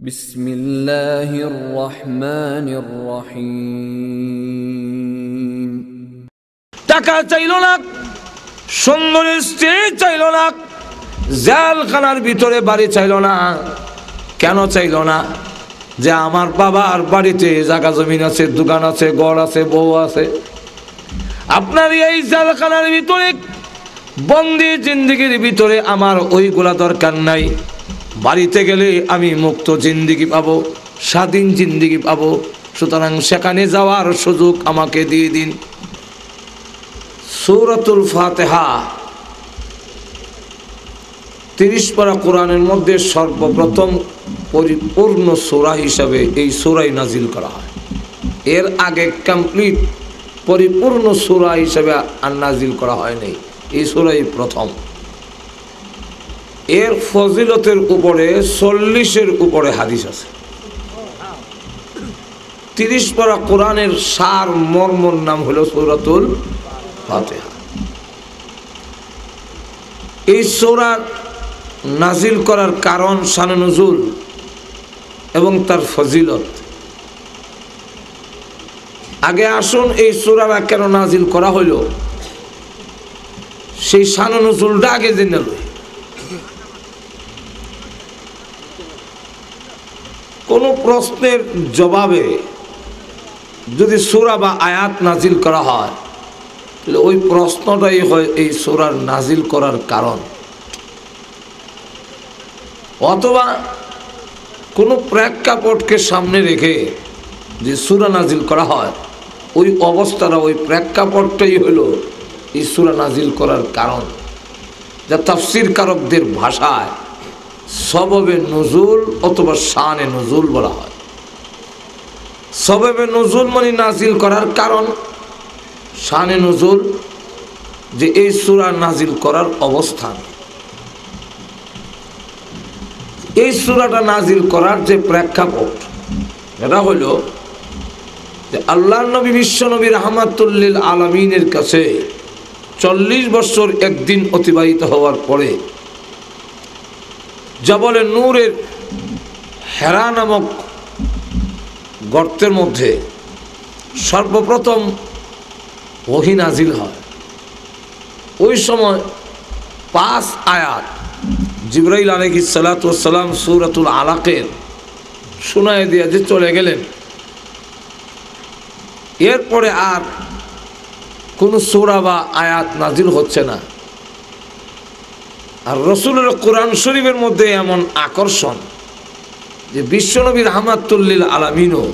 বিসমিল্লাহির রহমানির রহিম। টাকা চাইল না, সুন্দর স্ত্রী চাইল না, জেলখানার ভিতরে বাড়ি চাইল না। কেন চাইল না? যে আমার বাবার বাড়িতে জায়গা জমিন আছে, দোকান আছে, ঘর আছে, বউ আছে। আপনার এই জেলখানার ভিতরে বন্দি জিন্দিগির ভিতরে আমার ওইগুলা দরকার নাই। বাড়িতে গেলে আমি মুক্ত জিন্দিগি পাবো, স্বাধীন জিন্দিগি পাবো। সুতরাং সেখানে যাওয়ার সুযোগ আমাকে দিয়ে দিন। সূরাতুল ফাতিহা 30 পারা কোরআনের মধ্যে সর্বপ্রথম পরিপূর্ণ সূরা হিসাবে এই সূরাই নাজিল করা হয়। এর আগে কমপ্লিট পরিপূর্ণ সূরা হিসাবে আর নাজিল করা হয় নাই, এই সূরাই প্রথম। এর ফজিলতের উপরে 40-এর উপরে হাদিস আছে। 30 পারা কোরআনের সার মর্মর নাম হলো সূরাতুল ফাতিহা। এই সূরা নাজিল করার কারণ, শানে নুজুল এবং তার ফজিলত। আগে আসুন এই সূরাটা কেন নাজিল করা হইল সেই শানে নুজুলটা আগে জেনে লই। কোন প্রশ্নের জবাবে যদি সূরা বা আয়াত নাজিল করা হয় তাহলে ওই প্রশ্নটাই হয় এই সূরার নাজিল করার কারণ। অথবা কোনো প্রেক্ষাপটকে সামনে রেখে যে সূরা নাজিল করা হয়, ওই অবস্থাটা, ওই প্রেক্ষাপটটাই হলো এই সূরা নাজিল করার কারণ, যা তাফসীর কারকদের ভাষায় সববে নুজুল অথবা শানে নুজুল বলা হয়। সববে নুজুল মানে নাজিল করার কারণ, শানে নুজুল যে এই সূরা নাজিল করার অবস্থান। এই সূরাটা নাজিল করার যে প্রেক্ষাপট, এটা হইল যে আল্লাহর নবী বিশ্ব নবী রাহমাতুল লিল আলামিনের কাছে 40 বছর একদিন অতিবাহিত হওয়ার পরে জবলে নূরের হেরা নামক গর্তের মধ্যে সর্বপ্রথম ওহী নাজিল হয়। ওই সময় 5 আয়াত জিবরাইল আলাইহিস সালাতু ওয়াস সালাম সূরাতুল আলাকের শোনায় দিয়ে যে চলে গেলেন। এরপরে আর কোনো সূরা বা আয়াত নাজিল হচ্ছে না। আর রাসূলের কোরআন শরীফের মধ্যে এমন আকর্ষণ যে বিশ্বনবী রাহমাতুল লিল আলামিনও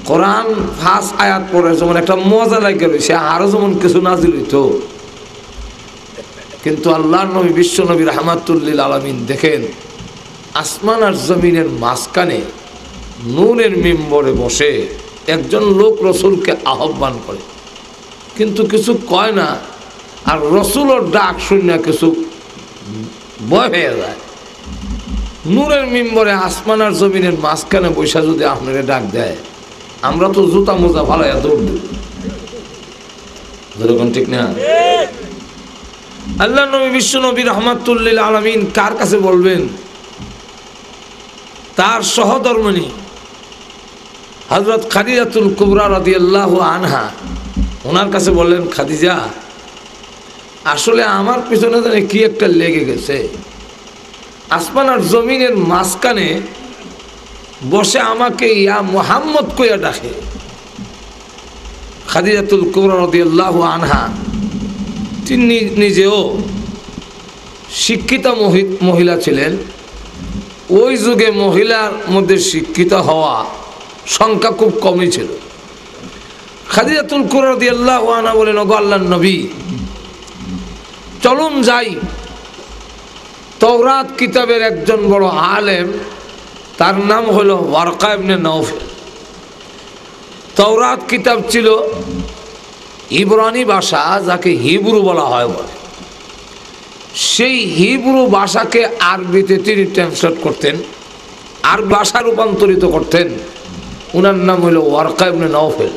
কোরআন 5 আয়াত পড়ে যেমন একটা মজা লাগে, সে আরো যেমন কিছু নাজিল হইতো। কিন্তু আল্লাহর নবী বিশ্বনবী রাহমাতুল লিল আলামিন দেখেন আসমান আর জমিনের মাঝখানে নূরের মিম্বরে বসে একজন লোক রসুলকে আহ্বান করে, কিন্তু কিছু কয় না। আর রসুলের ডাক শুনে কিছু ভয় হয়ে যায়। নূরের মিম্বরে আসমান আর জমিনের মাঝখানে বৈশা যদি আপনাকে ডাক দেয়, আমরা তো জুতা মোজা ফালাইয়া দৌড় দিই, যেরকম ঠিক না? আল্লাহ নবী বিশ্ব নবী রাহমাতুল লিল আলামিন কার কাছে বলবেন? তার সহধর্মিণী হযরত খাদিজাতুল কুবরা রাদিয়াল্লাহু আনহা, ওনার কাছে বললেন, খাদিজা, আসলে আমার পিছনে জানে কি একটা লেগে গেছে। আসমান আর জমিনের মাঝখানে বসে আমাকে ইয়া মুহাম্মদ কইয়া ডাকে। খাদিজাতুল কুবরা রাদিয়াল্লাহু আনহা তিনি নিজেও শিক্ষিতা মহিলা ছিলেন। ওই যুগে মহিলার মধ্যে শিক্ষিত হওয়া সংখ্যা খুব কমই ছিল। খাদিজাতুল কুবরা রাদিয়াল্লাহু আনহা বলেন, ওগো আল্লাহর নবী, চলুন যাই। তাওরাত কিতাবের একজন বড় আলেম, তার নাম হলো ওয়ারকা ইবনে নওফল। তাওরাত কিতাব ছিল ইব্রানি ভাষা, যাকে হিব্রু বলা হয় বলে। সেই হিব্রু ভাষাকে আরবিতে তিনি ট্রান্সলেট করতেন, আর ভাষা রূপান্তরিত করতেন। উনার নাম হলো ওয়ারকা ইবনে নওফল।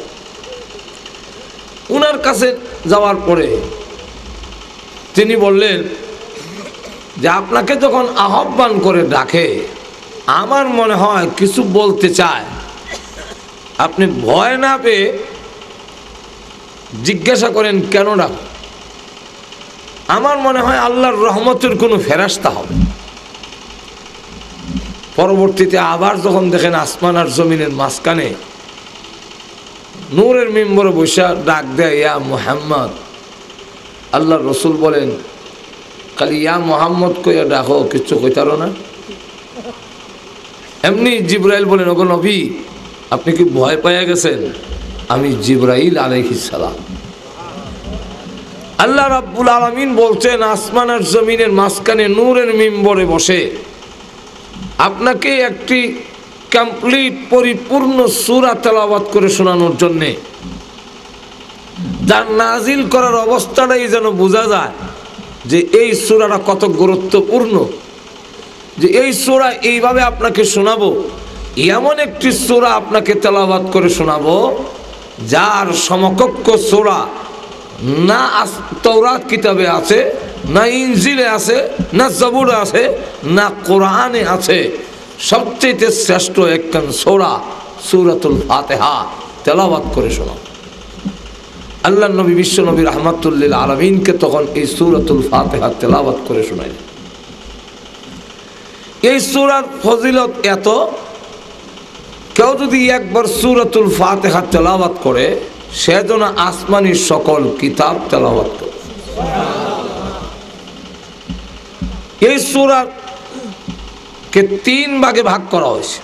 উনার কাছে যাওয়ার পরে তিনি বললেন যে আপনাকে যখন আহ্বান করে ডাকে আমার মনে হয় কিছু বলতে চায়, আপনি ভয় না পেয়ে জিজ্ঞাসা করেন কেন ডাক। আমার মনে হয় আল্লাহর রহমতের কোনো ফেরেশতা হবে। পরবর্তীতে আবার যখন দেখেন আসমান আর জমিনের মাঝখানে নূরের মিম্বরে বসে ডাক দেয় ইয়া মুহাম্মদ, আল্লাহর রসুল বলেন খালি ইয়া মুহাম্মদ কইয়া ডাকো, কিচ্ছু কইতারো না। এমনি জিবরাইল বলেন ওগো নবী আপনি কি ভয় পেয়ে গেছেন? আমি জিবরাইল আলাইহিস সালাম। আল্লাহ রাব্বুল আলামিন বলছেন আসমান আর জমিনের মাঝখানে নূরের মিম্বরে বসে আপনাকে একটি কমপ্লিট পরিপূর্ণ সূরা তেলাওয়াত করে শোনানোর জন্য, যার নাজিল করার অবস্থাটাই যেন বোঝা যায় যে এই সূরাটা কত গুরুত্বপূর্ণ, যে এই সূরা এইভাবে আপনাকে শোনাবো, এমন একটি সূরা আপনাকে তেলাওয়াত করে শোনাবো যার সমকক্ষ সূরা না তাওরাত কিতাবে আছে, না ইনজিলে আছে, না জবুরে আছে, না কোরআনে আছে। সবচেয়ে শ্রেষ্ঠ একখান সূরা সূরাতুল ফাতিহা তেলাওয়াত করে শোনাবো। আল্লাহ নবী বিশ্ব নবী রাহমাতুল লিল আলামিনকে তখন এই সূরাতুল ফাতিহা তেলাওয়াত করে শোনাইলেন। এই সূরার ফজিলত এত, কেউ যদি একবার সূরাতুল ফাতিহা তেলাওয়াত করে সে যেন আসমানি সকল কিতাব তেলাওয়াত করে। এই সূরাকে 3 ভাগে ভাগ করা হয়েছে।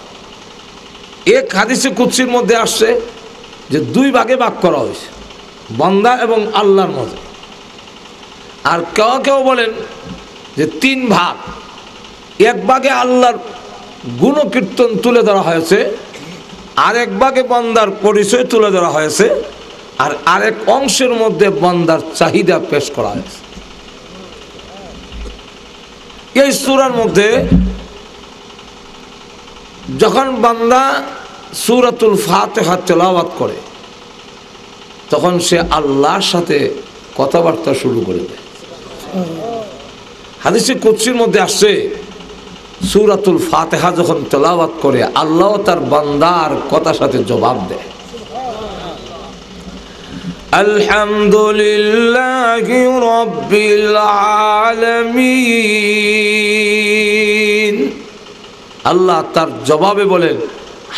এক হাদিসে কুদসির মধ্যে আসছে যে 2 ভাগে ভাগ করা হয়েছে, বান্দা এবং আল্লাহর মধ্যে। আর কেউ কেউ বলেন যে 3 ভাগ। এক ভাগে আল্লাহর গুণকীর্তন তুলে ধরা হয়েছে, আরেক ভাগে বান্দার পরিচয় তুলে ধরা হয়েছে, আর আরেক অংশের মধ্যে বান্দার চাহিদা পেশ করা হয়েছে। এই সূরার মধ্যে যখন বান্দা সূরাতুল ফাতিহা তেলাওয়াত করে তখন সে আল্লাহর সাথে কথাবার্তা শুরু করে দেয়। হাদিসে কুদসির মধ্যে আসছে সূরাতুল ফাতিহা যখন তেলাওয়াত করে আল্লাহ তার বান্দার কথার সাথে জবাব দেয়। আলহামদুলিল্লাহি রাব্বিল আলামিন। আল্লাহ তার জবাবে বলেন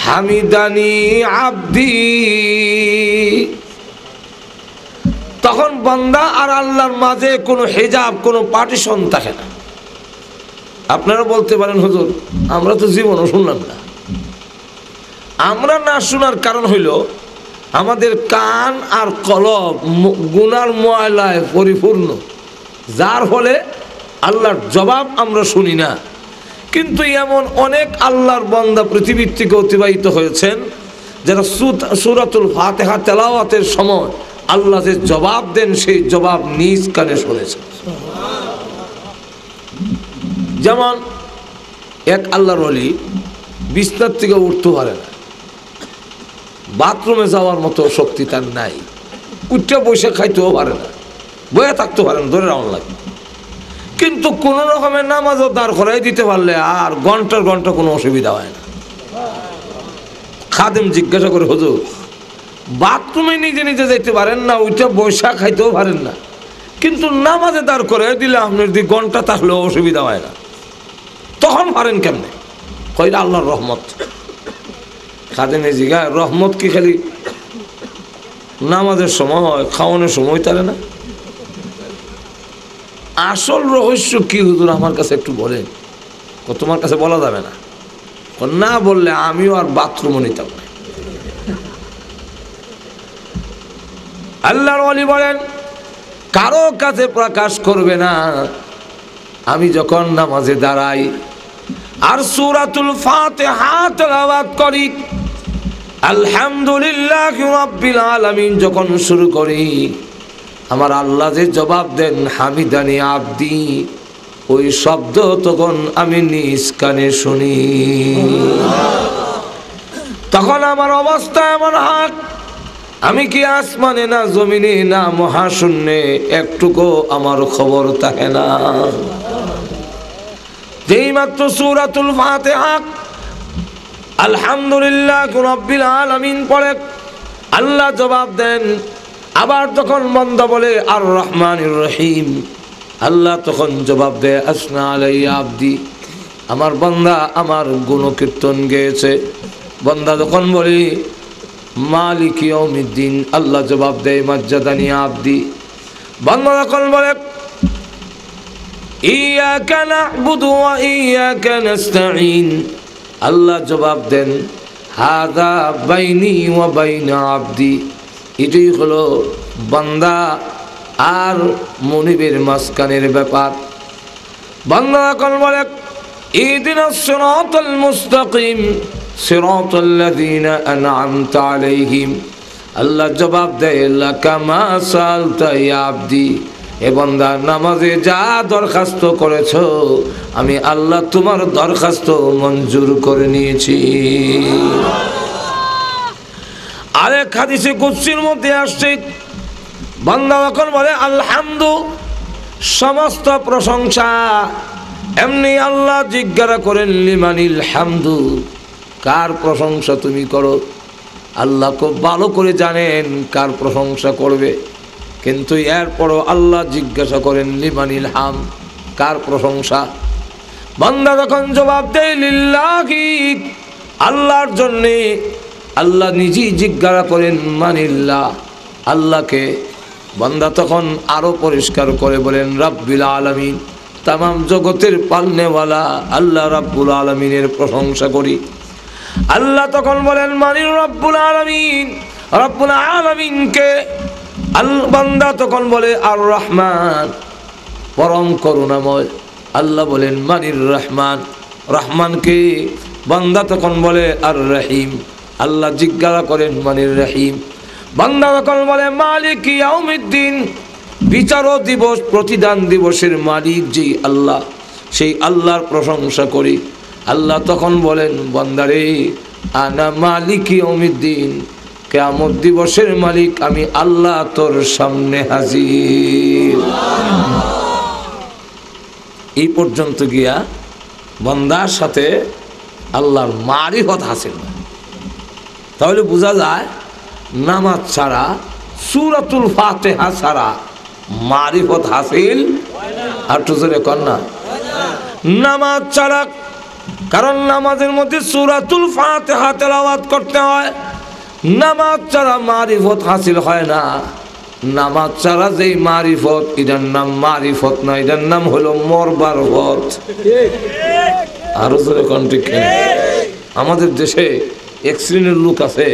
হামিদানি আব্দি। তখন বান্দা আর আল্লাহর মাঝে কোনো হিজাব, কোনো পার্টিশন থাকে না। আপনারা বলতে পারেন হুজুর আমরা তো জীবনও শুনলাম না। আমরা না শোনার কারণ হইল আমাদের কান আর কলব গুনার ময়লায় পরিপূর্ণ, যার ফলে আল্লাহর জবাব আমরা শুনি না। কিন্তু এমন অনেক আল্লাহর বান্দা পৃথিবীর থেকে অতিবাহিত হয়েছেন যারা সূরাতুল ফাতিহা তেলাওয়াতের সময় আল্লাহ যে জবাব দেন সেই জবাব নিজ কানে শুনেছেন। যেমন এক আল্লাহর ওলি বিছনার থেকে উঠতে পারে না, বাথরুমে যাওয়ার মতো শক্তি তার নাই, উঠে বসে খাইতেও পারে না, বয়ে থাকতে পারে না, ধরে রাউন্ড লাগে। কিন্তু কোনো রকমের নামাজও দাঁড় করাই দিতে পারলে আর ঘন্টার ঘন্টা কোনো অসুবিধা হয় না। খাদেম জিজ্ঞাসা করে হুজুর বাথরুমে নিজে নিজে যেতে পারেন না, উঠে বৈশা খাইতেও পারেন না, কিন্তু নামাজে দাঁড় করে দিলে আপনার দি ঘন্টা থাকলেও অসুবিধা হয় না, তখন পারেন কেমনে? কইরা আল্লাহর রহমত। খাদেমে জিজ্ঞাসা রহমত কি খালি নামাজের সময় হয়, খাওয়ানোর সময় তারে না? আসল রহস্য কি হুজুর আমার কাছে একটু বলেন। তোমার কাছে বলা যাবে না, না বললে আমিও আর বাথরুমও নিতাম না। আল্লাহর ওলি বলেন কারো কাছে প্রকাশ করবে না। আমি যখন নামাজে দাঁড়াই আর সূরাতুল ফাতিহা তেলাওয়াত করি, আলহামদুলিল্লাহি রাব্বিল আলামিন যখন শুরু করি, আমার আল্লাহ যে জবাব দেন হামিদানি আব্দি, ওই শব্দ তখন আমি নিজ কানে শুনি। তখন আমার অবস্থা এমন হয় আমি কি আসমানে না জমিনে না মহাশূন্যে, একটুকু আমার খবর থাকে না। যেই মাত্র সূরাতুল ফাতিহা আলহামদুলিল্লাহ রাব্বিল আলামিন পড়ে আল্লাহ জবাব দেন। আবার যখন বান্দা বলে আর রহমানির রহিম, আল্লাহ তখন জবাব দেয় আসনা আলাইয়া আবদি, আমার বান্দা আমার গুণকীর্তন গেয়েছে। বান্দা যখন বলি মালিক ইয়াউমিদ্দিন, আল্লাহ জবাব দেয় মাজ্জাদানি আবদি। বান্দা যখন বলে ইয়াকা না'বুদু ওয়া ইয়াকা নাস্তাঈন, আল্লাহ জবাব দেন হাযা বাইনি ওয়া বাইনা আবদি। এটাই হলো বান্দা আর মনিবের মাঝখানের ব্যাপার। বান্দা যখন বলে ইহদিনাস সিরাতাল মুস্তাকিম সিরাতাল্লাযীনা আন'আমতা আলাইহিম, আল্লাহ জবাব দেয় লাকা মা সালতা ইয়া আবদি, এ বান্দা নামাজে যা দরখাস্ত করেছো আমি আল্লাহ তোমার দরখাস্ত মঞ্জুর করে নিয়েছি। আরেক হাদিসে কুদসির মধ্যে আসছে বান্দা যখন বলে আলহামদু, সমস্ত প্রশংসা, এমনি আল্লাহ জিজ্ঞাসা করেন লিমানিল হামদু, কার প্রশংসা তুমি করো। আল্লাহ খুব ভালো করে জানেন কার প্রশংসা করবে, কিন্তু এরপরও আল্লাহ জিজ্ঞাসা করেন লিমানিল হাম, কার প্রশংসা। বান্দা যখন জবাব দেয় লিল্লাহি, আল্লাহর জন্যে, আল্লাহ নিজেই জিজ্ঞাসা করেন মানিল্লাহ, আল্লাহকে। বান্দা তখন আরো পরিষ্কার করে বলেন রাব্বিল আলামিন, তামাম জগতের পালনেওয়ালা আল্লাহ রাব্বুল আলামিনের প্রশংসা করি। আল্লাহ তখন বলেন মানির রাব্বুল আলামিন, রাব্বুল আলামিনকে। বান্দা তখন বলে আর রহমান, পরম করুণাময়। আল্লাহ বলেন মানির রহমান, রহমানকে। বান্দা তখন বলে আর রহিম, আল্লাহ জিজ্ঞাসা করেন মানির রহিম। বান্দা তখন বলে মালিক ইয়াউমিদ্দিন, বিচার দিবস প্রতিদান দিবসের মালিক যেই আল্লাহ, সেই আল্লাহর প্রশংসা করি। আল্লাহ তখন বলেন বান্দারে আনা মালিক ইয়াউমিদ্দিন, কিয়ামত দিবসের মালিক আমি আল্লাহ তোর সামনে হাজির। এই পর্যন্ত গিয়া বান্দার সাথে আল্লাহর মারিফত হাসিল। তাহলে বোঝা যায় নামাজ ছাড়া, সূরাতুল ফাতিহা ছাড়া মারিফত হাসিল আর টুজরে কন্যা নামাজ ছাড়া। কারণ নামাজের মধ্যে সূরাতুল ফাতিহা তেলাওয়াত করতে হয়, নামাজ ছাড়া মারিফত হাসিল হয় না। নামাজ ছাড়া যেই মারিফত, এটার নাম মারিফত না, এটার নাম হলো মরবার পথ। আরো জোরে কোন ঠিক? আমাদের দেশে এক শ্রেণীর লোক আছে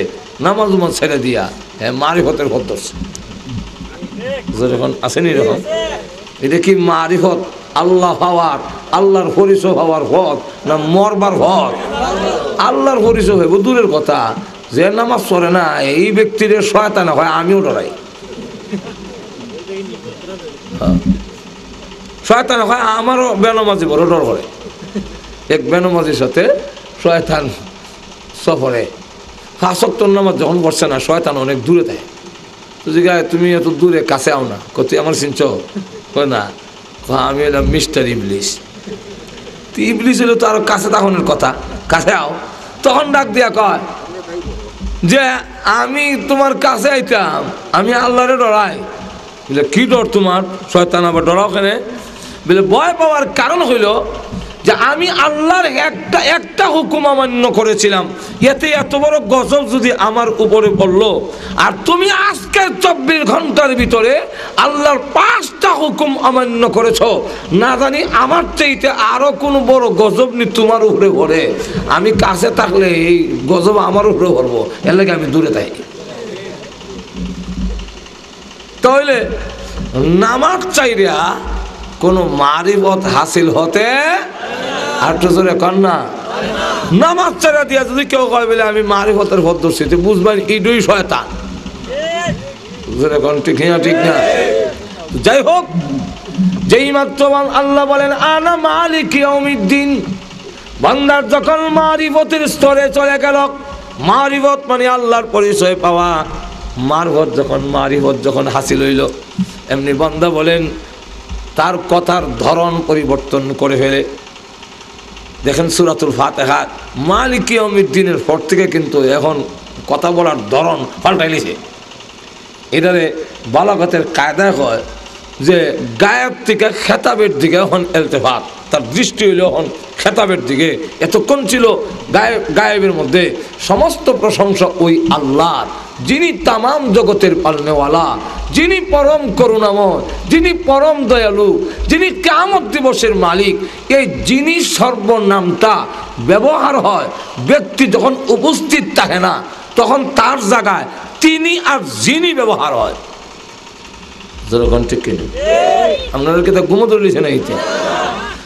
নামাজ উমাজ ছেড়ে দিয়া মারিফতের পথ ধরছে। যখন আসেনি এরকম, এটা কি মারিফত? আল্লাহ হওয়ার, আল্লাহর পরিচয় হওয়ার পথ না মরবার পথ? আল্লাহর পরিচয় হইব দূরের কথা, যে নামাজ পড়ে না এই ব্যক্তির শয়তান হয়, আমিও ডরাই। শয়তান হয়, আমারও বেনামাজি বড় ডর করে। এক বেনামাজির সাথে শয়তান সফরে, পাঁচ ওয়াক্ত নামাজ যখন পড়ছে না, শয়তান অনেক দূরে থাকে। তো জিজ্ঞাসা তুমি এত দূরে, কাছে আও না। তুই আমার চিনছ? কয় না। আমি এলাম মিস্টার ইবলিস। তো ইবলিস হলে তো আরো কাছে তখনের কথা, কাছে আও। তখন ডাক দিয়া কয় যে আমি তোমার কাছে আইতাম, আমি আল্লাহরে ডরাই। বলে কি ডর তোমার? শয়তান আবার ডরাও কেন? বলে ভয় পাওয়ার কারণ হইল যে আমি আল্লাহর একটা হুকুম অমান্য করেছিলাম, এতে এত বড় গজব যদি আমার উপরে পড়লো, আর তুমি আজকে 24 ঘন্টার ভিতরে আল্লাহর 5টা হুকুম অমান্য করেছো, না জানি আমার চাইতে আরো কোন বড় গজব নি তোমার উপরে পড়ে। আমি কাছে থাকলে এই গজব আমার উপরে পড়বো, এর লাগে আমি দূরে থাকি। তাহলে নামাজ চাইরা কোন মারিফত হাসিল হতে আর তো জোরে কন্যা নামাজ ছাড়া দিয়া যদি কেউ কয় বলে আমি মারিফতের পথ ধরছি, বুঝবেন ইডুই শয়তান। জোরে কোন ঠিক না? ঠিক না? যাই হোক, যেই মাত্র আল্লাহ বলেন আনা মালিক ইয়াউমিদ্দিন, বান্দার যখন মারিফতের স্তরে চলে গেল, মারিফত মানে আল্লাহর পরিচয় পাওয়া, মারিফত যখন হাসিল হইল, এমনি বান্দা বলেন তার কথার ধরন পরিবর্তন করে ফেলে। দেখেন সূরাতুল ফাতিহা মালিক ইয়াউমিদ্দিনের পর থেকে কিন্তু এখন কথা বলার ধরন পাল্টাইছে। এটারে বালাগতের কায়দায় হয় যে গায়েব থেকে খেতাবের দিকে এখন ইলতিফাত, তার দৃষ্টি হইল এখন খেতাবের দিকে। এতক্ষণ ছিল গায়েবের মধ্যে। সমস্ত প্রশংসা ওই আল্লাহর, যিনি তামাম জগতের পালনেওয়ালা, যিনি পরম করুণাময়, যিনি পরম দয়ালু, যিনি কিয়ামত দিবসের মালিক। এই যিনি সর্বনামটা ব্যবহার হয় ব্যক্তি যখন উপস্থিত থাকে না, তখন তার জায়গায় তিনি আর যিনি ব্যবহার হয়। যখন ঠিক কিনা আপনাদেরকে তো ঘুমোতে দিয়েছে না এইটা।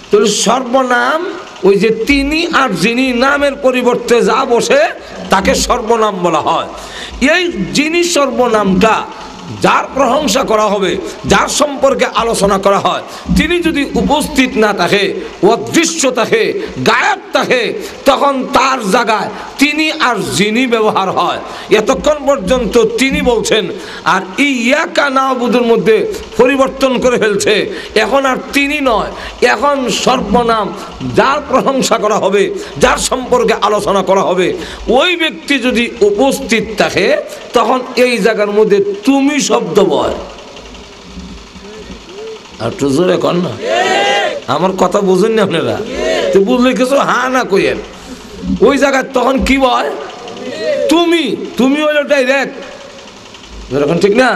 তাহলে সর্বনাম ওই যে তিনি আর যিনি নামের পরিবর্তে যা বসে তাকে সর্বনাম বলা হয়। এই যিনি সর্বনামটা যার প্রশংসা করা হবে, যার সম্পর্কে আলোচনা করা হয়, তিনি যদি উপস্থিত না থাকে, অদৃশ্য থাকে, গায়েব থাকে, তখন তার জায়গায় তিনি আর যিনি ব্যবহার হয়। এতক্ষণ পর্যন্ত তিনি বলছেন, আর ইয়াকা নাবুদুর মধ্যে পরিবর্তন করে ফেলছে। এখন আর তিনি নয়, এখন সর্বনাম যার প্রশংসা করা হবে, যার সম্পর্কে আলোচনা করা হবে, ওই ব্যক্তি যদি উপস্থিত থাকে তখন এই জায়গার মধ্যে তুমি শব্দ বয়। আর তো জোরে কর না, আমার কথা বুঝেন না আপনারা? তো বুঝলে কিছু হা না কইেন। ওই জায়গায় তখন কি বয়? তুমি। তুমি হইল ডাইরেক্ট, যেরকম ঠিক না?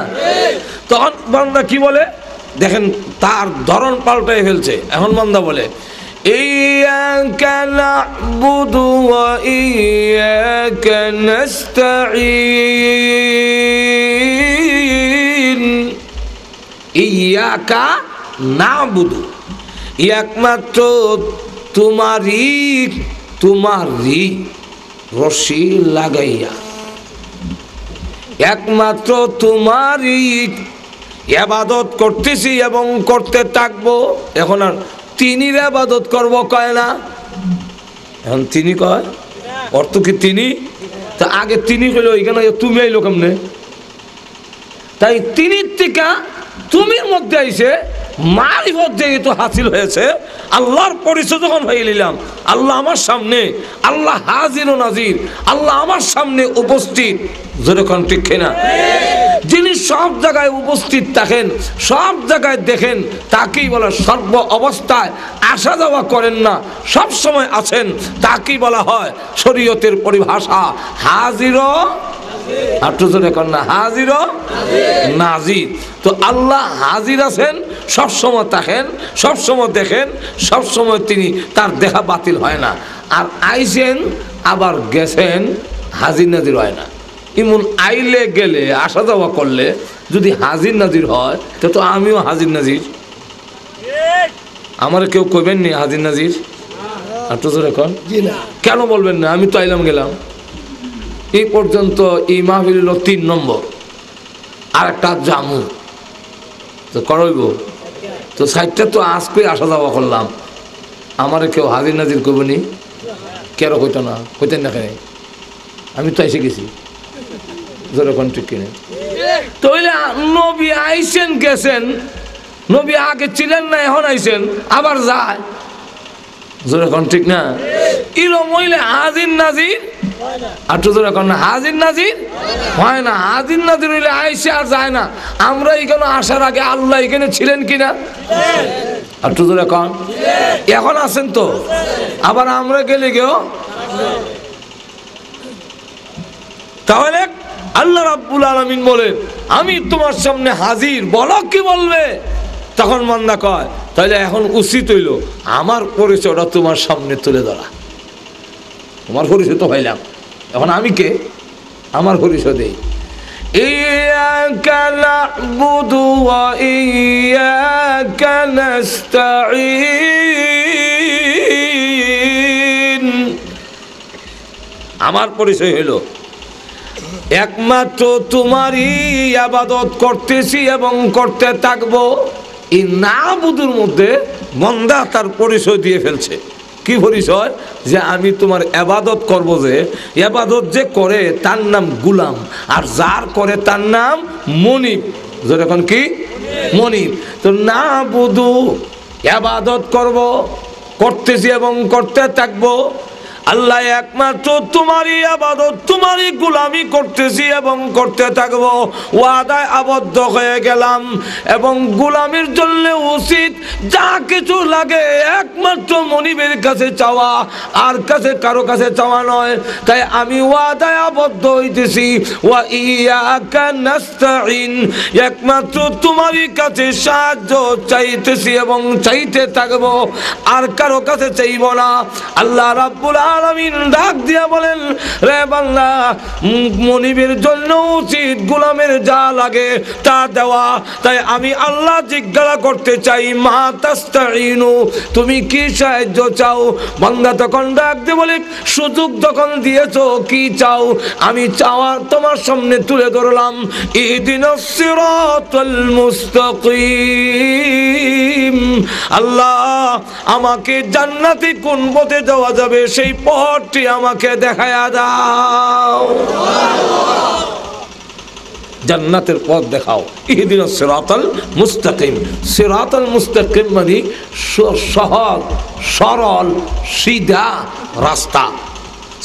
তখন বান্দা কি বলে দেখেন, তার ধরন পাল্টাই ফেলছে। এখন বান্দা বলে ইয়াকা না'বুদু ওয়া ইয়াকা নাস্তাঈন। ইয়াকা না'বুদু, একমাত্র তোমারই রশি লাগাইয়া, একমাত্র তোমারই ইবাদত করতেছি এবং করতে থাকবো। এখন আর তিনির ইবাদত করব কয় না, এখন তিনি কয়। অর্থ কি তিনি? তা আগে তিনি কইল, এখানে তুমি আইলো কেমনে? তাই তিনির থেকে তুমির মধ্যে আইছে মারিফত যেহেতু হাসিল হয়েছে, আল্লাহর পরিচয় যখন হয়ে নিলাম, আল্লাহ আমার সামনে, আল্লাহ হাজির ও নাজির, আল্লাহ আমার সামনে উপস্থিত। যেরকম ঠিক না? যিনি সব জায়গায় উপস্থিত থাকেন, সব জায়গায় দেখেন, তাকেই বলা সর্ব অবস্থায় আসা যাওয়া করেন না, সব সময় আছেন, তাকেই বলা হয় শরীয়তের পরিভাষা হাজির ও হাজির নাজির। তো আল্লাহ হাজির আছেন, সবসময় থাকেন, সবসময় দেখেন, সবসময় তিনি, তার দেখা বাতিল হয় না। আর আইছেন আবার গেছেন, হাজির নাজির হয় না। এমন আইলে গেলে আসা যাওয়া করলে যদি হাজির নাজির হয়, তো আমিও হাজির নাজির। আমার কেউ কইবেন নি হাজির নাজির? আর তো এখন কেন বলবেন না? আমি তো আইলাম গেলাম। এই পর্যন্ত এই মাহফিল হলো 3 নম্বর, আর একটা জামু তো করইব। তো 60টা তো আজকে আসা যাওয়া করলাম, আমার কেউ হাজির নাজির করবনি? কেন কইতো না? কইতেন না কেন? আমি তো এসে গেছি। যেরকম ঠিক কিনে তাহলে নবী আইসেন গেছেন, নবী আগে ছিলেন না, এখন আইসেন আবার যায়। যেরকম ঠিক না? ইলো মহিলা হাজির নাজির, আর তো যেরকম না হাজির নাজির হয় না। হাজির নাজির হইলে আইসে আর যায় না। আমরা এখানে আসার আগে আল্লাহ এখানে ছিলেন কিনা? আর তো যেরকম এখন আছেন তো, আবার আমরা গেলে গেও। তাহলে আল্লাহ রাব্বুল আলামিন বলেন, আমি তোমার সামনে হাজির। বলো কি বলবে? তখন বান্দা কয়, তাহলে এখন উচিত হইল আমার পরিচয়টা তোমার সামনে তুলে ধরা। তোমার পরিচয় তো হইলাম, এখন আমি কে? আমার পরিচয় দেই। ইয়াকা না'বুদু ওয়া ইয়াকা নাস্তাঈন। আমার পরিচয় হইল একমাত্র তোমারই ইবাদত করতেছি এবং করতে থাকবো। এই নাবুদুর মধ্যে বান্দা তার পরিচয় দিয়ে ফেলছে। কি পরিচয়? যে আমি তোমার ইবাদত করব। যে ইবাদত যে করে তার নাম গুলাম, আর যার করে তার নাম মনিব। যখন কি মনিব। তো নাবুদু ইবাদত করব, করতেছি এবং করতে থাকবো। আল্লাহ একমাত্র তোমারই ইবাদত, তোমারই গোলামি করতেছি এবং করতে থাকবো। ওয়াদায় আবদ্ধ হয়ে গেলাম এবং গোলামির জন্য উচিত যা কিছু লাগে একমাত্র মনিবের কাছে চাওয়া, আর কারো কাছে চাওয়া নয়। তাই আমি ওয়াদায় আবদ্ধ হইতেছি, ওয়া ইয়াকা নাস্তাইন, একমাত্র তোমারই কাছে সাহায্য চাইতেছি এবং চাইতে থাকবো, আর কারো কাছে চাইব না। আল্লাহ রাব্বুল আলামিন ডাক দিয়া বলেন, রে বান্দা, মনিবের জন্য উচিত গোলামের যা লাগে তা দেওয়া। তাই আমি আল্লাহ জিজ্ঞাসা করতে চাই, মা তাস্তাইনু, তুমি কি সাহায্য চাও? বান্দা তখন ডাক দিয়ে বলে, সুযোগ যখন দিয়েছো কি চাও? আমি চাওয়া তোমার সামনে তুলে ধরলাম, ইহদিনাস সিরাতাল মুস্তাকিম। আল্লাহ, আমাকে জান্নাতে কোন পথে যাওয়া যাবে সেই পথটি আমাকে দেখায়া দাও, জান্নাতের পথ দেখাও। ইহদিনাস সিরাতাল মুস্তাকিম, সিরাতাল মুস্তাকিম মানে সহজ সরল সিধা রাস্তা।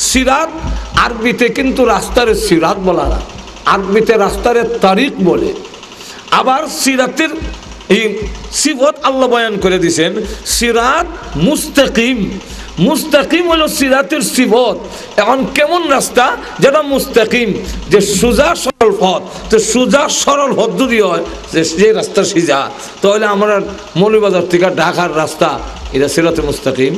সিরাত আরবিতে কিন্তু রাস্তার সিরাত বলা না, আরবিতে রাস্তার তারিক বলে। আবার সিরাতের এই সিফত আল্লাহ বয়ান করে দিয়েছেন, সিরাত মুস্তাকিম। মুস্তাকিম হলো সিরাতের সিফত। এখন কেমন রাস্তা? যেটা মুস্তাকিম, যে সোজা সরল পথ। তো সোজা সরল পথ যদি হয়, যে রাস্তা সিজা, তাহলে আমরা মৌলভীবাজার থেকে ঢাকার রাস্তা, এটা সিরাতে মুস্তাকিম।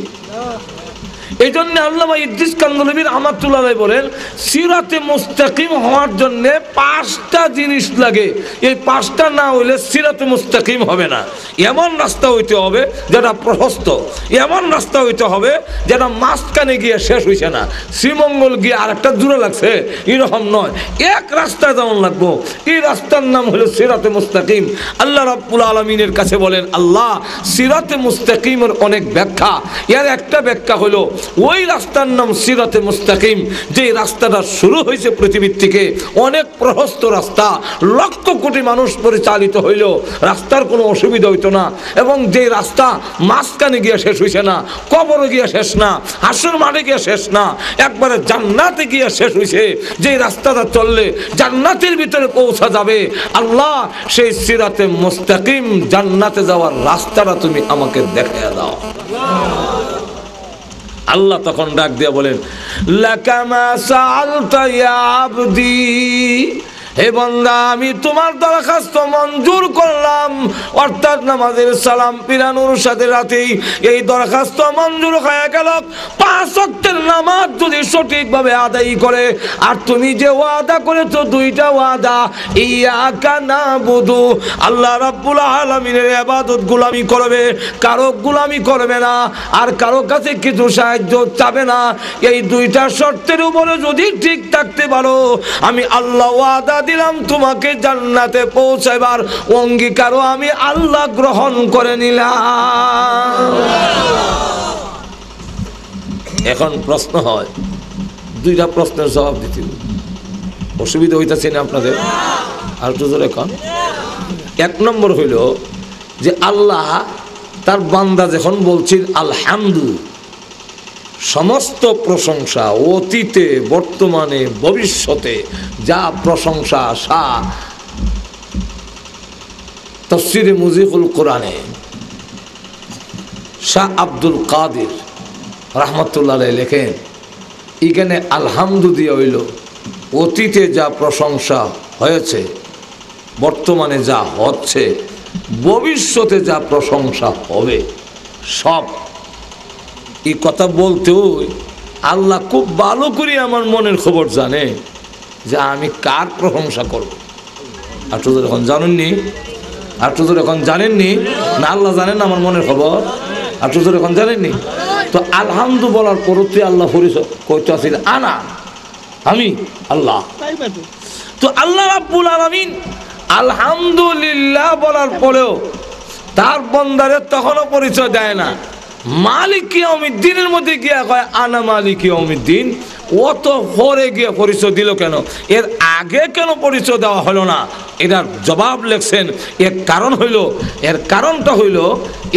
এই জন্য আল্লামা ইদ্রিস কান্দলবী রাহমাতুল্লাহ আলাইহি বলেন, সিরাতে মুস্তাকিম হওয়ার জন্য 5টা জিনিস লাগে। এই 5টা না হইলে সিরাতে মুস্তাকিম হবে না। এমন রাস্তা হইতে হবে যেটা প্রশস্ত, এমন রাস্তা হইতে হবে যেটা মাঝখানে গিয়ে শেষ হইছে না, শ্রীমঙ্গল গিয়ে আর একটা দূরে লাগছে, এরকম নয়, এক রাস্তায় যেমন লাগবো। এই রাস্তার নাম হলো সিরাতে মুস্তাকিম। আল্লাহ রাব্বুল আলামিনের কাছে বলেন, আল্লাহ, সিরাতে মুস্তাকিমের অনেক ব্যাখ্যা, এর একটা ব্যাখ্যা হলো ওই রাস্তার নাম সিরাতে মুস্তাকিম যে রাস্তাটা শুরু হয়েছে পৃথিবীর থেকে, অনেক প্রশস্ত রাস্তা, লক্ষ কোটি মানুষ পরিচালিত হইল, রাস্তার কোনো অসুবিধা হইতো না, এবং যে রাস্তা মাঝখানে গিয়ে শেষ হইছে না, কবরে গিয়ে শেষ না, হাসর মাঠে গিয়ে শেষ না, একবারে জান্নাতে গিয়ে শেষ হইছে, যে রাস্তাটা চললে জান্নাতের ভিতরে পৌঁছা যাবে। আল্লাহ, সেই সিরাতে মুস্তাকিম জান্নাতে যাওয়ার রাস্তাটা তুমি আমাকে দেখাইয়া দাও। আল্লাহ তখন ডাক দিয়া বলেন, লাকামা সাআলতা ইয়া আবদি, হে বান্দা, আমি তোমার দরখাস্ত মঞ্জুর করলাম। অর্থাৎ নামাজের সালাম পিরানোর সাথে রাতেই এই দরখাস্ত মঞ্জুর হয়ে গেল। 5 ওয়াক্তের নামাজ যদি সঠিকভাবে আদায় করে, আর তুমি যে ওয়াদা করেছো 2টা ওয়াদা, ইয়াকা নাবুদু, আল্লাহ রাব্বুল আলামিনের ইবাদত গোলামি করবে, কারো গোলামি করবে না, আর কারো কাছে কিছু সাহায্য চাবে না। এই 2টা শর্তের উপরে যদি ঠিক থাকতে পারো, আমি আল্লাহ ওয়াদা দিলাম তোমাকে জান্নাতে পৌঁছাবার অঙ্গীকারও আমি আল্লাহ গ্রহণ করে নিলাম। এখন প্রশ্ন হয়, 2টা প্রশ্নের জবাব দিতে অসুবিধা হইতেছে না আপনাদের? আর তো এখন 1 নম্বর হইল যে আল্লাহ তার বান্দা যখন বলছেন আলহামদু, সমস্ত প্রশংসা অতীতে বর্তমানে ভবিষ্যতে যা প্রশংসা আসা, তাফসীরে মুজিবুল কোরআনে শাহ আব্দুল কাদের রাহমাতুল্লাহ আলাইহি লেখেন, এখানে আলহামদু দিয়ে হইল অতীতে যা প্রশংসা হয়েছে, বর্তমানে যা হচ্ছে, ভবিষ্যতে যা প্রশংসা হবে, সব। এই কথা বলতেও আল্লাহ খুব ভালো করে আমার মনের খবর জানে যে আমি কার প্রশংসা করব। আর তো এখন জানেননি, আর তো এখন জানেননি না, আল্লাহ জানেন আমার মনের খবর, আর তো এখন জানেননি। তো আলহামদু বলার পরতে আল্লাহ পরিচয় কইতে আসিল, আনা, আমি আল্লাহ। তো আল্লাহ রাব্বুল আলামিন আলহামদুলিল্লাহ বলার পরেও তার বান্দারে তখনও পরিচয় দেয় না। মালিক ইয়াউমিদ্দিনের মধ্যে গিয়া কয় আনা মালিক ইয়াউমিদ্দিন, অত পরে গিয়ে পরিচয় দিল কেন, এর আগে কেন পরিচয় দেওয়া হলো না? এটার জবাব লেখছেন। এর কারণ হইল, এর কারণটা হইল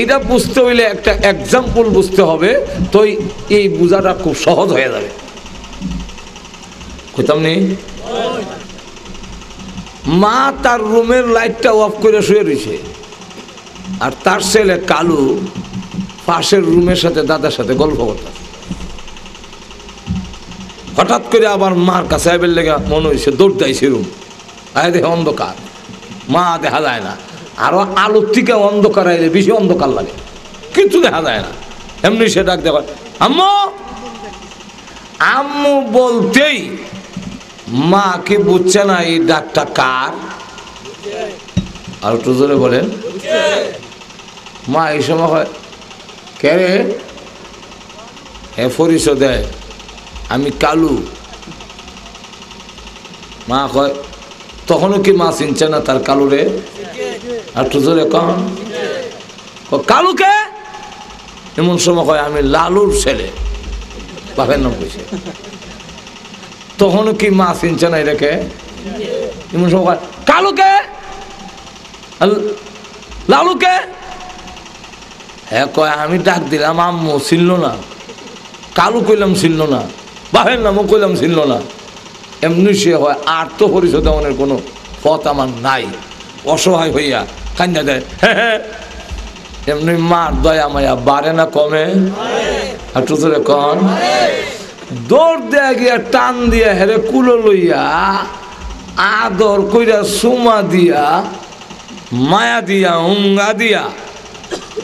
এটা বুঝতে হইলে একটা এক্সাম্পল বুঝতে হবে, তো এই বোঝাটা খুব সহজ হয়ে যাবে। কইতাম নি, মা তার রুমের লাইটটা অফ করে শুয়ে রয়েছে, আর তার ছেলে কালু পাশের রুমের সাথে দাদার সাথে গল্প করতে। হঠাৎ করে আবার মার কাছে আইবের লেগে মনে হয়েছে, দৌড় দেয়ছে রুম, আয় দেখে অন্ধকার, মা দেখা যায় না। আরো আলোর থেকে অন্ধকার আইলে বেশি অন্ধকার লাগে, কিছু দেখা যায় না। এমনি সে ডাক দেওয়া, আম্মু আম্মু বলতেই মা কি বুঝছে না এই ডাকটা কার? আর একটু জোরে বলেন। মা এই সময় হয়, কে রে? হ্যাঁ পরিচয় দেয়, আমি কালু। মা কয়, তখনও কি মা চিনছে না তার কালু রে? আর একটু জোরে কন, কালুকে? এমন সময় কয়, আমি লালুর ছেলে, বাপের নাম কইছে। তখনও কি মা চিনছে না এটাকে? এমন সময় কয়, কালুকে, লালুকে? হ্যাঁ কয়, আমি ডাক দিলাম আম্মু, চিনল না। কালু কইলাম চিনল না, বাপের নামও কইলাম চিনল না। এমনি সে হয়, আর তো পরিচয় দেওয়ানের কোনো পথ আমার নাই। অসহায় হইয়া কান্না দেয়, হ্যাঁ। এমনি মার দয়া মায়া বাড়ে না কমে? আর তো ধরে কন, দৌড় দেয়া গিয়া টান দিয়া হেরে কুলো লইয়া আদর কইরা সুমা দিয়া মায়া দিয়া হুঙ্গা দিয়া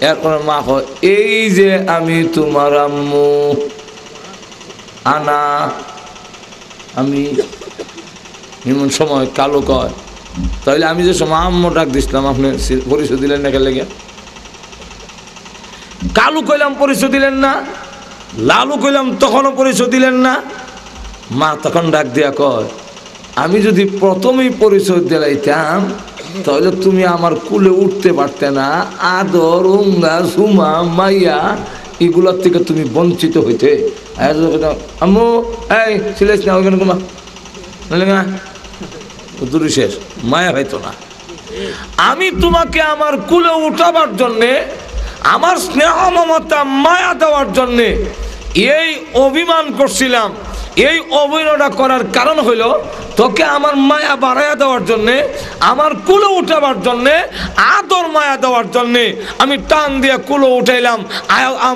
এরপরে মা কয়, এই যে আমি তোমার আম্মু, আনা আমি। এমন সময় কালো কয়, তাহলে আমি যে সময় আম্মু ডাক দিছিলাম আপনি পরিচয় দিলেন না, কে? কালু কইলাম পরিচয় দিলেন না, লালু কইলাম তখনও পরিচয় দিলেন না। মা তখন ডাক দিয়া কয়, আমি যদি প্রথমেই পরিচয় দিলাইতাম তাহলে তুমি আমার কুলে উঠতে পারতে না, আদর উঙ্গা সুমা মাইয়া এগুলোর থেকে তুমি বঞ্চিত হইতে। আম্মু এই ছিলেছ না ওইখানে কুমা না দূরে শেষ, মায়া হইতো না। আমি তোমাকে আমার কুলে উঠাবার জন্যে, আমার স্নেহ মমতা মায়া দেওয়ার জন্যে এই অভিমান করছিলাম। এই অভিনয়টা করার কারণ হইল তোকে আমার মায়া বাড়াইয়া দেওয়ার জন্যে, আমার কুলো উঠাবার জন্যে, আদর মায়া দেওয়ার জন্যে আমি টান দিয়ে কুলো উঠাইলাম,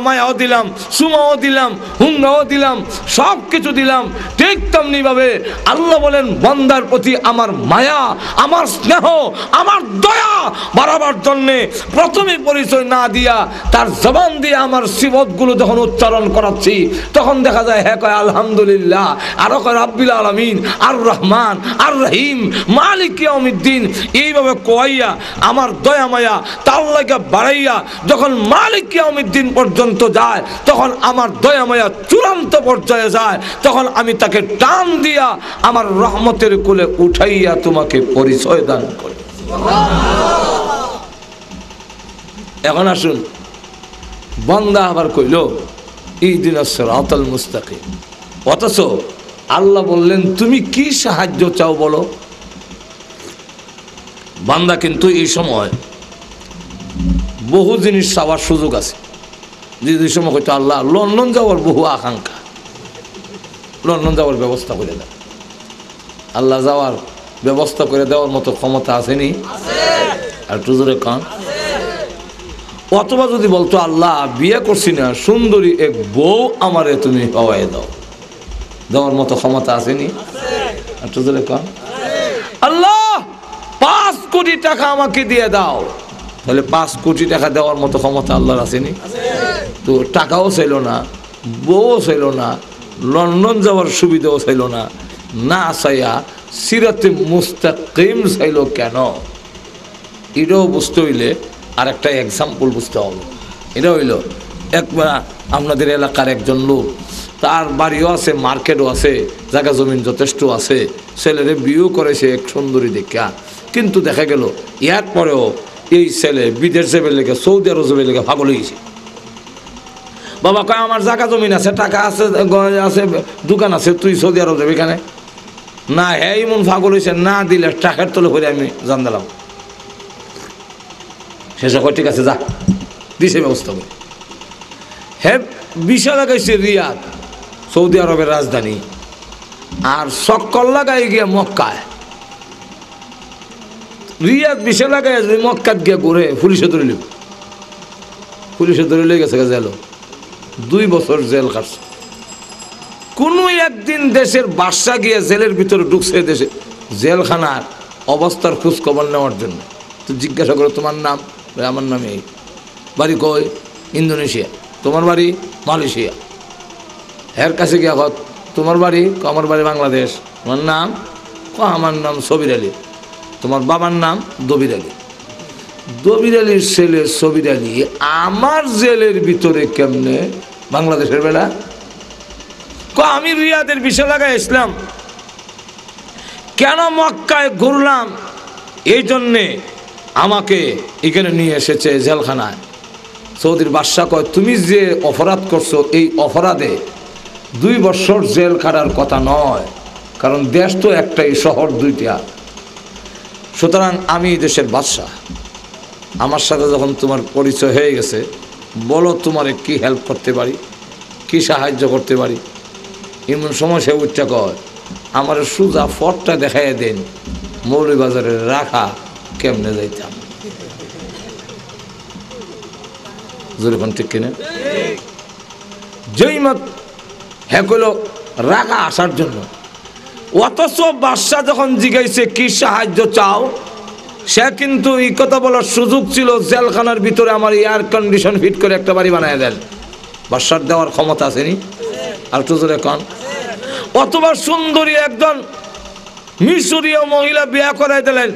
মায়াও দিলাম, সুমাও দিলাম, হুঙ্গাও দিলাম, সব কিছু দিলাম। ঠিক তেমনিভাবে আল্লাহ বলেন, বান্দার প্রতি আমার মায়া, আমার স্নেহ, আমার দয়া বাড়াবার জন্যে প্রথমে পরিচয় না দিয়া তার জবান দিয়ে আমার সিফতগুলো যখন উচ্চারণ করাচ্ছি, তখন দেখা যায় হ্যাঁ কয় আলহামদুলিল্লাহ, আরো কয় রাব্বিল আলামিন, আর রহমান, আর রহিম, মালিক ইয়াউমিদ্দিন। এইভাবে কইয়া আমার দয়া মায়া তার লাগা বাড়াইয়া যখন মালিক ইয়াউমিদ্দিন পর্যন্ত যায়, তখন আমার দয়া মায়া চূড়ান্ত পর্যায়ে যায়, তখন আমি তাকে টান দিয়া আমার রহমতের কোলে উঠাইয়া তোমাকে পরিচয় দান করি। এখন আসুন, বান্দা আবার কইল ইহদিনাস সিরাতাল মুস্তাকিম, অথচ আল্লাহ বললেন তুমি কি সাহায্য চাও বলো। বান্দা কিন্তু এই সময় বহু জিনিস চাওয়ার সুযোগ আছে। যে সময় হয়তো আল্লাহ লন্ডন যাওয়ার বহু আকাঙ্ক্ষা, লন্ডন যাওয়ার ব্যবস্থা করে দেয়। আল্লাহ যাওয়ার ব্যবস্থা করে দেওয়ার মতো ক্ষমতা আসেনি? আর একটু জোরে কান। অথবা যদি বলতো আল্লাহ বিয়ে করছি না, সুন্দরী এক বউ আমারে তুমি পাওয়াই দাও, দেওয়ার মতো ক্ষমতা আসেনি? একটু জোরে কান। আল্লাহ 5 কোটি টাকা আমাকে দিয়ে দাও, তাহলে 5 কোটি টাকা দেওয়ার মতো ক্ষমতা আল্লাহর আসেনি? তো টাকাও চাইল না, বউও চাইল না, লন্ডন যাওয়ার সুবিধাও চাইল না, না চাইয়া সিরাতে মুস্তাকিম চাইল কেন? এটাও বুঝতে হইলে আর একটা এক্সাম্পল বুঝতে হবে। এটা হইল একবার আপনাদের এলাকার একজন লোক, তার বাড়িও আছে, মার্কেটও আছে, জায়গা জমিন যথেষ্ট আছে, ছেলেরে বিয়েও করেছে এক সুন্দরী দেখা। কিন্তু দেখা গেল এরপরেও এই ছেলে বিদেশ যাবে লেগে, সৌদি আরব যাবে লেগে পাগল হয়ে গেছে। বাবা কয় আমার জায়গা জমিন আছে, টাকা আছে, আছে, দোকান আছে, তুই সৌদি আরব যাবি এখানে না? হ্যাঁ এমন পাগল হয়েছে, না দিলে টাকার তলে করে আমি জান দিলাম। শেষে কয় ঠিক আছে যা, দিছে ব্যবস্থা করে। হ্যাঁ বিষয় লাগাইছে রিয়াদ, সৌদি আরবের রাজধানী, আর চক্কর লাগাই গিয়ে মক্কায়। রিয়াদ বিষয় লাগাই মক্কাত গিয়ে ঘুরে পুলিশে ধরিল, পুলিশে ধরে লেগে গেছে জেল, 2 বছর জেল কাটছে। কোনো একদিন দেশের বাদশা গিয়ে জেলের ভিতরে ঢুকছে, দেশে জেলখানার অবস্থার খোঁজ খবর নেওয়ার জন্য। তো জিজ্ঞাসা করো তোমার নাম? আমার নাম এই। বাড়ি কই? ইন্দোনেশিয়া। তোমার বাড়ি? মালয়েশিয়া। এর কাছে গিয়া কত তোমার বাড়ি? আমার বাড়ি বাংলাদেশ। তোমার নাম? আমার নাম সবির আলী। তোমার বাবার নাম? দবির আলী। দবির আলীর ছেলে সবির আলী আমার জেলের ভিতরে কেমনে বাংলাদেশের বেলা? আমি রিয়াদের বিষয় লাগাই ইসলাম, কেন মক্কায় ঘুরলাম, এই জন্যে আমাকে এখানে নিয়ে এসেছে জেলখানায়। সৌদির বাদশা কয় তুমি যে অপরাধ করছো, এই অপরাধে 2 বছর জেল কাটার কথা নয়, কারণ দেশ তো একটাই, শহর 2টা। সুতরাং আমি দেশের বাদশা, আমার সাথে যখন তোমার পরিচয় হয়ে গেছে, বলো তোমারে কি হেল্প করতে পারি, কি সাহায্য করতে পারি। এমন সময় সে উচ্চা কয় আমার সুজা ফটটা দেখাই দেন, মৌলভীবাজারে রাখা কেমনে যাইতাম। যেরকম ঠিক কিনা? যেই মত হ্যাঁ কইল রাখা আসার জন্য। অথচ বাদশা যখন জিজ্ঞাসা কি সাহায্য চাও, সে কিন্তু এই কথা বলার সুযোগ ছিল জেলখানার ভিতরে আমার এয়ার কন্ডিশন ফিট করে একটা বাড়ি বানায় দেন। বাদশার দেওয়ার ক্ষমতা আসেনি? আর তো জোরে কন। অথবা সুন্দরী একজন মিশরীয় মহিলা বিয়ে করাই দিলেন,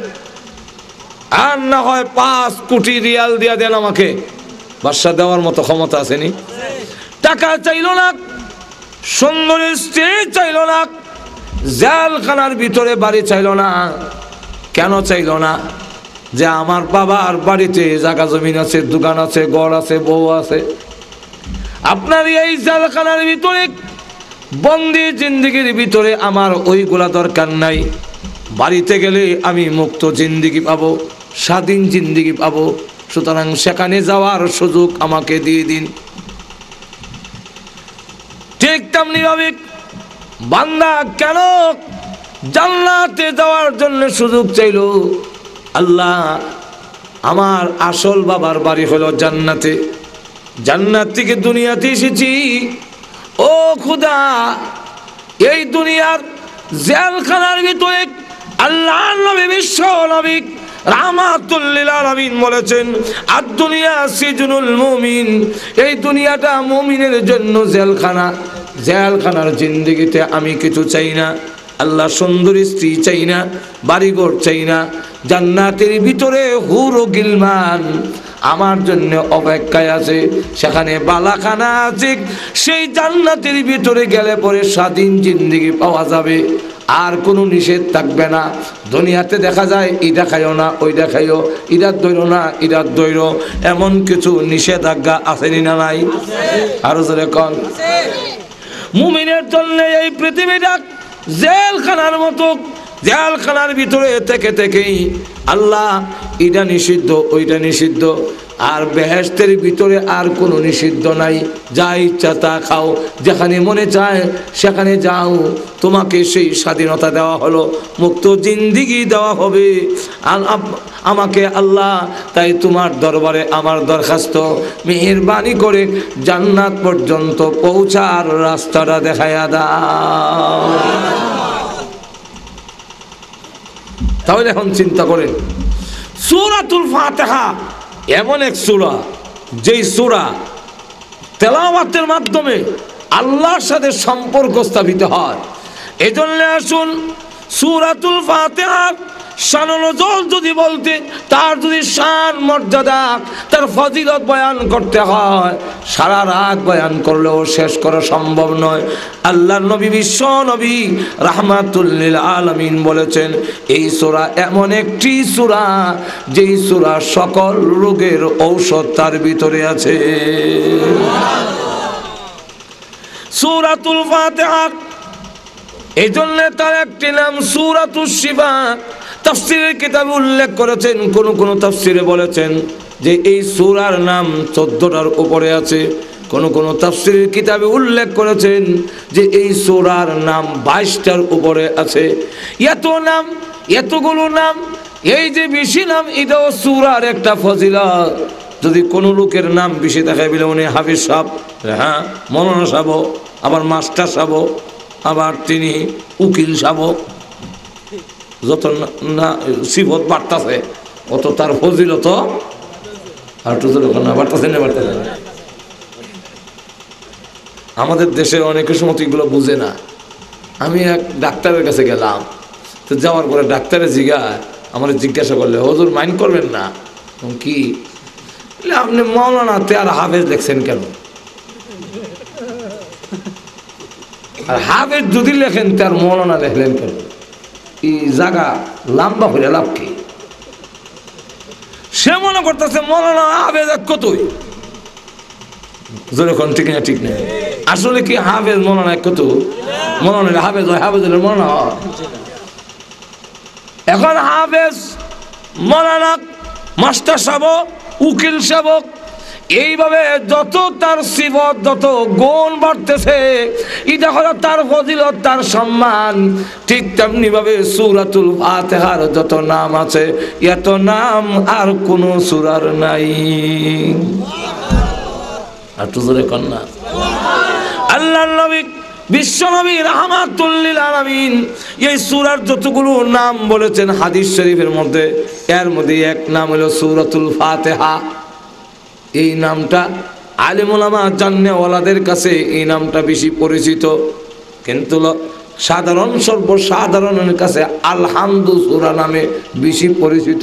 আর না হয় 5 কোটি রিয়াল দিয়া দেন আমাকে। বাদশা দেওয়ার মতো ক্ষমতা আসেনি? টাকা চাইল না, সুন্দরী স্ত্রী চাইল না, জেলখানার ভিতরে বাড়ি চাইল না। কেন চাইল না? যে আমার বাবার বাড়িতে জায়গা জমিন আছে, দোকান আছে, ঘর আছে, বউ আছে। আপনার এই জেলখানার ভিতরে বন্দি জিন্দিগির ভিতরে আমার ওইগুলা দরকার নাই। বাড়িতে গেলে আমি মুক্ত জিন্দিগি পাবো, স্বাধীন জিন্দিগি পাবো। সুতরাং সেখানে যাওয়ার সুযোগ আমাকে দিয়ে দিন। ঠিক তেমনি ভাবে বান্দা কেন জান্নাতে যাওয়ার জন্য সুযোগ চাইল? আল্লাহ আমার আসল বাবার বাড়ি হলো জান্নাতে, জান্নাত থেকে দুনিয়াতে এসেছি। ও খুদা, এই দুনিয়ার জেলখানার ভিতরে আল্লাহর নবী, বিশ্ব নবী রাহমাতুল লিল আলামিন বলেছেন আদ-দুনিয়া সিজনুল মুমিন। এই দুনিয়াটা মুমিনের জন্য জেলখানা। জেলখানার জিন্দেগিতে আমি কিছু চাই না। আল্লাহ সুন্দর স্ত্রী চাই না, বাড়িঘর চাই না। জান্নাতের ভিতরে হুর ও গিলমান আমার জন্য অপেক্ষায় আছে, সেখানে বালাখানা আছে। সেই জান্নাতের ভিতরে গেলে পরে স্বাধীন জিন্দেগি পাওয়া যাবে, আর কোনো নিষেধ থাকবে না। দুনিয়াতে দেখা যায় এটা খাইও না, ওইটা খাইও, ইটা দৈর না, ইটা দৈর, এমন কিছু নিষেধাজ্ঞা আসেনি না নাই? আরো জোরে কন। মুমিনের জন্য এই পৃথিবীটা জেলখানার মতো। জেলখানার ভিতরে থেকে থেকেই আল্লাহ এটা নিষিদ্ধ, ওইটা নিষিদ্ধ। আর বেহেশতের ভিতরে আর কোনো নিষিদ্ধ নাই। যা ইচ্ছা তা খাও, যেখানে মনে চায় সেখানে যাও। তোমাকে সেই স্বাধীনতা দেওয়া হলো, মুক্ত জিন্দিগি দেওয়া হবে আমাকে আল্লাহ। তাই তোমার দরবারে আমার দরখাস্ত, মেহেরবানি করে জান্নাত পর্যন্ত পৌঁছার রাস্তাটা দেখায়া দাও। তাহলে এখন চিন্তা করেন, সূরাতুল ফাতিহা এমন এক সূরা, যেই সূরা তেলাওয়াতের মাধ্যমে আল্লাহর সাথে সম্পর্ক স্থাপিত হয়। এজন্য আসুন সূরাতুল ফাতিহার শানুল নজুল যদি বলতে, তার যদি শান মর্যাদা, তার ফজিলত বয়ান করতে হয়, সারা রাত বয়ান করলেও শেষ করা সম্ভব নয়। আল্লাহর নবী, বিশ্ব নবী রাহমাতুল লিল আলামিন বলেছেন এই সূরা এমন একটি সূরা, যেই সূরা সকল রোগের ঔষধ তার ভিতরে আছে। সূরাতুল ফাতিহা। এই জন্য তার একটি নাম সূরাতুশ শিফা। তাফসীরের কিতাবে উল্লেখ করেছেন, কোন তাফসীরে বলেছেন যে এই সূরার নাম 14টার উপরে আছে। কোন তাফসীরের কিতাবে উল্লেখ করেছেন যে এই সূরার নাম 22টার উপরে আছে। এত নাম, এতগুলো নাম, এই যে বেশি নাম, এটাও সূরার একটা ফজিলত। যদি কোনো লোকের নাম বেশি দেখায় বলে উনি হাফিজ সাহেব, হ্যাঁ মৌলানা সাহেব, আবার মাস্টার সাহেব, আবার তিনি উকিল সাহেব, যত না সিফত বাড়তাছে অত তার ফজিলত আর বাড়তাছে না বাড়তাছে না। আমাদের দেশে অনেকের সময় এগুলো বুঝে না। আমি এক ডাক্তারের কাছে গেলাম, তো যাওয়ার পরে ডাক্তারের আমার জিজ্ঞাসা করলে, হুজুর মাইন্ড করবেন না কি আপনি মৌলানাতে আর হাফেজ লেখছেন কেন? আর হাফেজ যদি লেখেন তার মৌলানা লেখলেন কেন? এই জায়গা লম্বা করে লাভ কি? সে মনে করতেছে মৌলানা হাফেজ কতই যখন ঠিক না, ঠিক নেই। আসলে কি হাফেজ মৌলানা কত? মৌলানা হাফেজ হয়, হাফেজ হলে মৌলানা হয়। এখন হাফেজ, মৌলানা, মাস্টার সাহেব, উকিল সাহেব, এইভাবে যত তার সিফত, যত গুণ বাড়তেছে, এটা হলো তার ফজিলত, তার সম্মান। ঠিক তেমনি ভাবে সূরাতুল ফাতিহার যত নাম আছে, এত নাম আর কোন সূরার নাই। আর তো জোরে কন্যা আল্লাহর নবী, বিশ্ব নবী রাহমাতুল লিল আলামিন এই সূরার যতগুলো নাম বলেছেন হাদিস শরীফের মধ্যে, এর মধ্যে এক নাম হলো সূরাতুল ফাতিহা। এই নামটা আলেম ওলামা জান্নেওয়ালাদের কাছে এই নামটা বেশি পরিচিত, কিন্তু সাধারণ সর্বসাধারণের কাছে আলহামদু সূরা নামে বেশি পরিচিত।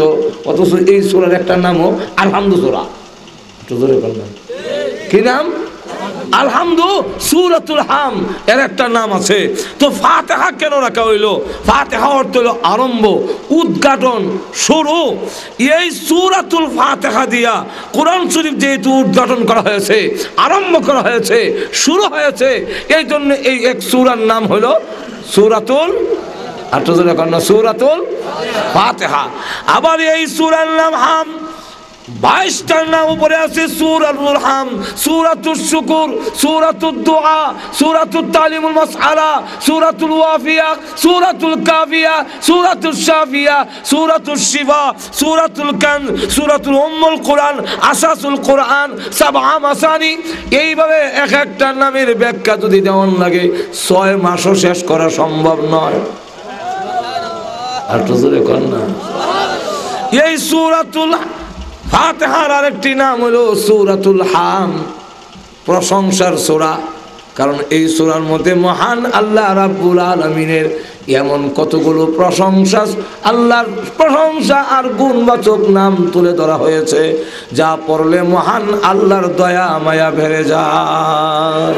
অথচ এই সূরার একটা নামও আলহামদু সূরা। কি নাম? আলহামদু, সূরাতুল হাম এর একটা নাম আছে। তো ফাতিহা কেন রাখা হইল? ফাতিহা অর্থ হলো আরম্ভ, উদ্ঘাটন, শুরু। এই সূরাতুল ফাতিহা দিয়া কোরআন শরীফ যেহেতু উদ্ঘাটন করা হয়েছে, আরম্ভ করা হয়েছে, শুরু হয়েছে, এই জন্য এই এক সূরার নাম হলো সূরাতুল সূরাতুল ফাতিহা। আবার এই সূরার নাম হাম, 22টার নাম উপরে আছে। সূরাতুল হাম, সূরাতুল শুকুর, সূরাতুদ দুআ, সূরাতুত তালিমুল মাসআলা, সূরাতুল ওয়াফিয়া, সূরাতুল কাফিয়া, সূরাতুল শাফিয়া, সূরাতুল শিফা, সূরাতুল কানজ, সূরাতুল উম্মুল কুরআন, আসাসুল কুরআন, সাবআ মাসানি। এইভাবে এক একটা নামের ব্যাখ্যা যদি দেওয়ান লাগে 6 মাসও শেষ করা সম্ভব নয়। আর তো জোরে কর না। এই সূরাতুল ফাতিহার আরেকটি নাম হলো সূরাতুল হাম, প্রশংসার সূরা। কারণ এই সূরার মধ্যে মহান আল্লাহ রাব্বুল আলামিনের এমন কতগুলো প্রশংসা, আল্লাহর প্রশংসা আর গুণবাচক নাম তুলে ধরা হয়েছে, যা পড়লে মহান আল্লাহর দয়া মায়া বেড়ে যায়।